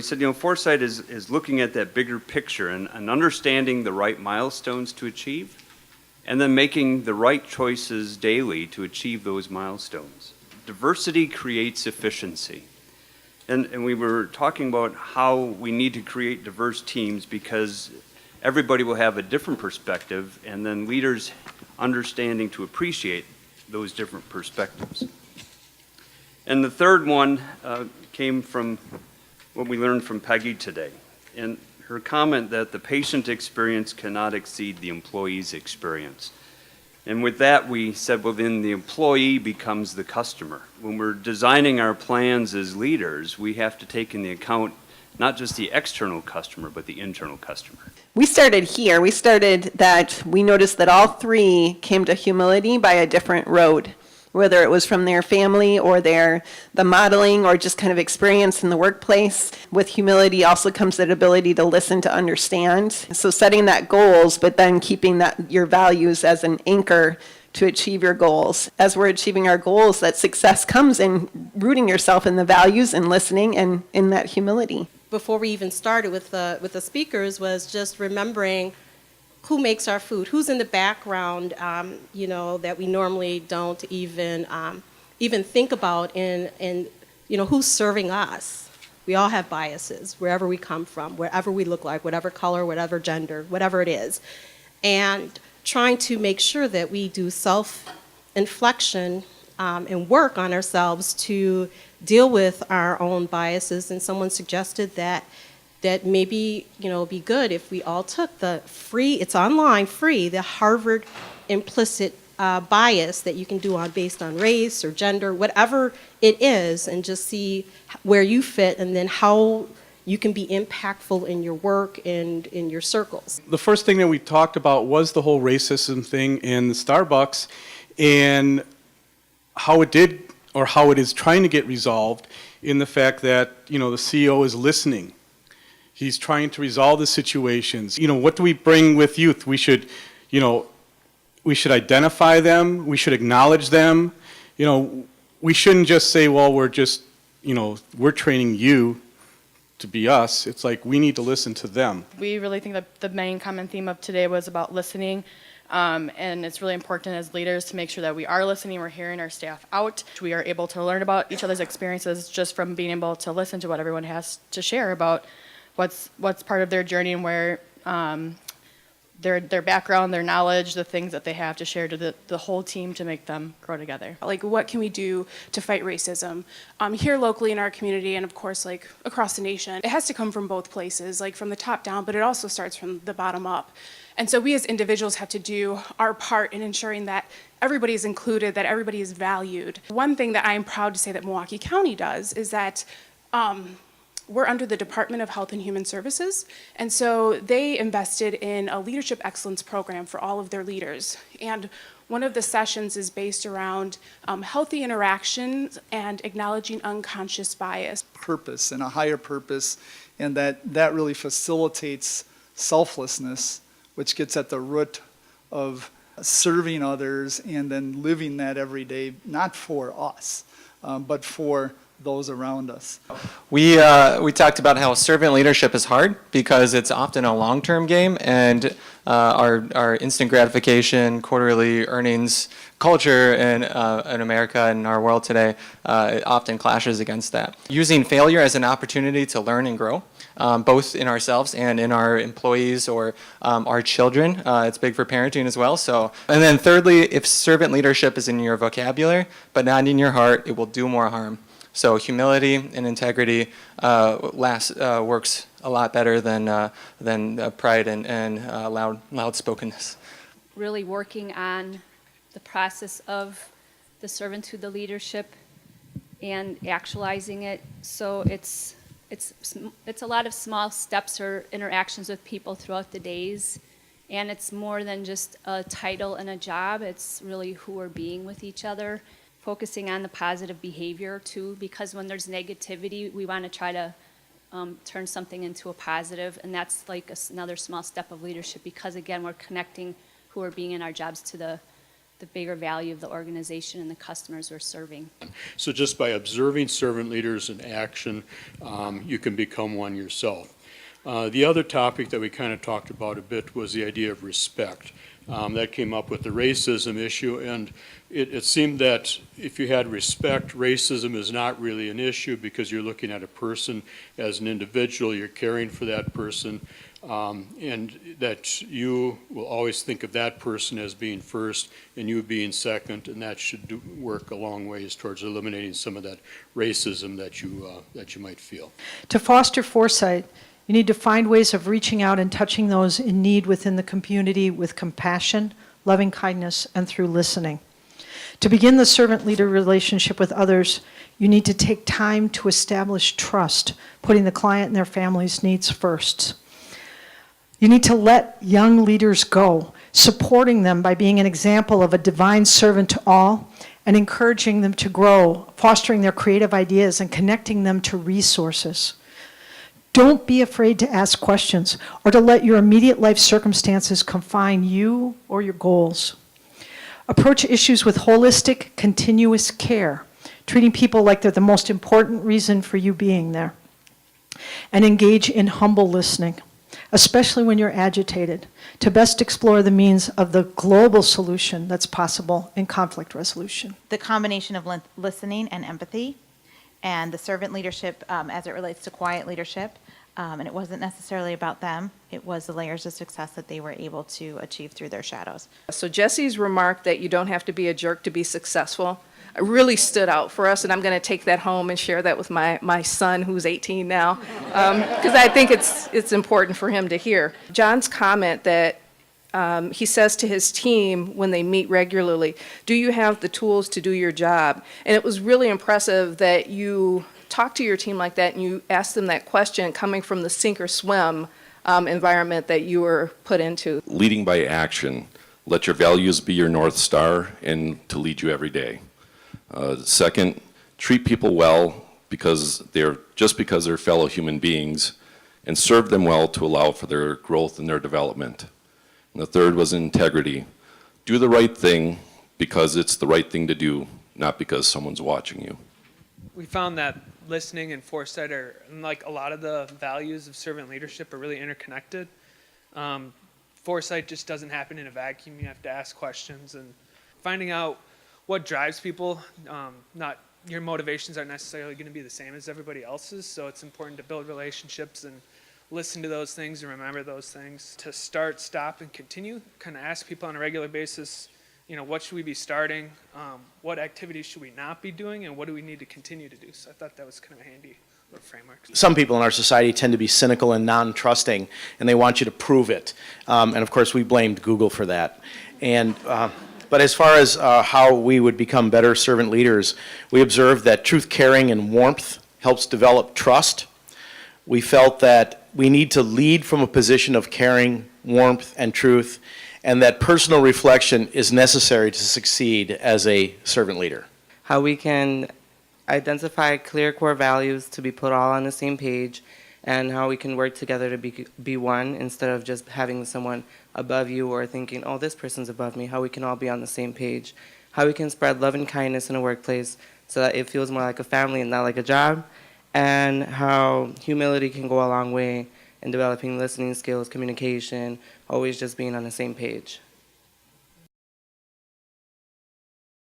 said, foresight is looking at that bigger picture and understanding the right milestones to achieve, and then making the right choices daily to achieve those milestones. Diversity creates efficiency. And we were talking about how we need to create diverse teams because everybody will have a different perspective, and then leaders understanding to appreciate those different perspectives. And the third one came from what we learned from Peggy today, and her comment that the patient experience cannot exceed the employee's experience. And with that, we said, well, then the employee becomes the customer. When we're designing our plans as leaders, we have to take into account not just the external customer, but the internal customer. We started here. We noticed that all three came to humility by a different road, whether it was from their family or the modeling or just kind of experience in the workplace. With humility also comes that ability to listen, to understand. So setting that goals, but then keeping your values as an anchor to achieve your goals. As we're achieving our goals, that success comes in rooting yourself in the values and listening and in that humility. Before we even started with the speakers was just remembering who makes our food, who's in the background, that we normally don't even think about, and who's serving us. We all have biases wherever we come from, wherever we look like, whatever color, whatever gender, whatever it is, and trying to make sure that we do self-inflection and work on ourselves to deal with our own biases. And someone suggested that maybe, be good if we all took the free, it's online, free, the Harvard implicit bias that you can do based on race or gender, whatever it is, and just see where you fit and then how you can be impactful in your work and in your circles. The first thing that we talked about was the whole racism thing in the Starbucks and how it did, or how it is trying to get resolved in the fact that, the CEO is listening. He's trying to resolve the situations. What do we bring with youth? We should identify them. We should acknowledge them. We shouldn't just say, well, we're training you to be us. It's like we need to listen to them. We really think that the main common theme of today was about listening. And it's really important as leaders to make sure that we are listening, we're hearing our staff out. We are able to learn about each other's experiences just from being able to listen to what everyone has to share about what's part of their journey and where their background, their knowledge, the things that they have to share to the whole team to make them grow together. Like, what can we do to fight racism here locally in our community, and of course, like, across the nation? It has to come from both places, like from the top down, but it also starts from the bottom up. And so we as individuals have to do our part in ensuring that everybody is included, that everybody is valued. One thing that I'm proud to say that Milwaukee County does is that we're under the Department of Health and Human Services, and so they invested in a leadership excellence program for all of their leaders. And one of the sessions is based around healthy interactions and acknowledging unconscious bias. Purpose and a higher purpose, and that really facilitates selflessness, which gets at the root of serving others and then living that every day, not for us, but for those around us. We talked about how servant leadership is hard because it's often a long-term game, and our instant gratification, quarterly earnings culture in America and our world today often clashes against that. Using failure as an opportunity to learn and grow, both in ourselves and in our employees or our children. It's big for parenting as well. And then thirdly, if servant leadership is in your vocabulary but not in your heart, it will do more harm. So humility and integrity works a lot better than pride and loud-spokenness. Really working on the process of the servanthood, the leadership, and actualizing it. So it's a lot of small steps or interactions with people throughout the days, and it's more than just a title and a job. It's really who we're being with each other. Focusing on the positive behavior too, because when there's negativity, we want to try to turn something into a positive, and that's like another small step of leadership, because again, we're connecting who we're being in our jobs to the the bigger value of the organization and the customers we're serving. So just by observing servant leaders in action, you can become one yourself. The other topic that we kind of talked about a bit was the idea of respect. That came up with the racism issue, and it seemed that if you had respect, racism is not really an issue because you're looking at a person as an individual, you're caring for that person, and that you will always think of that person as being first and you being second, and that should work a long ways towards eliminating some of that racism that you might feel. To foster foresight, you need to find ways of reaching out and touching those in need within the community with compassion, loving kindness, and through listening. To begin the servant-leader relationship with others, you need to take time to establish trust, putting the client and their family's needs first. You need to let young leaders go, supporting them by being an example of a divine servant to all, and encouraging them to grow, fostering their creative ideas, and connecting them to resources. Don't be afraid to ask questions or to let your immediate life circumstances confine you or your goals. Approach issues with holistic, continuous care, treating people like they're the most important reason for you being there. And engage in humble listening, especially when you're agitated, to best explore the means of the global solution that's possible in conflict resolution. The combination of listening and empathy, and the servant leadership as it relates to quiet leadership. And it wasn't necessarily about them. It was the layers of success that they were able to achieve through their shadows. So Jesse's remark that you don't have to be a jerk to be successful really stood out for us, and I'm going to take that home and share that with my son, who's 18 now, because I think it's important for him to hear. John's comment that he says to his team when they meet regularly, do you have the tools to do your job? And it was really impressive that you talk to your team like that and you ask them that question coming from the sink or swim environment that you were put into. Leading by action. Let your values be your North Star and to lead you every day. Second, treat people well because they're fellow human beings, and serve them well to allow for their growth and their development. And the third was integrity. Do the right thing because it's the right thing to do, not because someone's watching you. We found that listening and foresight are, like a lot of the values of servant leadership, are really interconnected. Foresight just doesn't happen in a vacuum. You have to ask questions, and finding out what drives people. Not your motivations aren't necessarily going to be the same as everybody else's, so it's important to build relationships and listen to those things and remember those things. To start, stop, and continue, kind of ask people on a regular basis, what should we be starting? What activities should we not be doing? And what do we need to continue to do? So I thought that was kind of a handy little framework. Some people in our society tend to be cynical and non-trusting, and they want you to prove it. And of course, we blamed Google for that. But as far as how we would become better servant leaders, we observed that truth, caring, and warmth helps develop trust. We felt that we need to lead from a position of caring, warmth, and truth, and that personal reflection is necessary to succeed as a servant leader. How we can identify clear core values to be put all on the same page, and how we can work together to be one instead of just having someone above you or thinking, oh, this person's above me. How we can all be on the same page. How we can spread love and kindness in a workplace so that it feels more like a family and not like a job. And how humility can go a long way in developing listening skills, communication, always just being on the same page.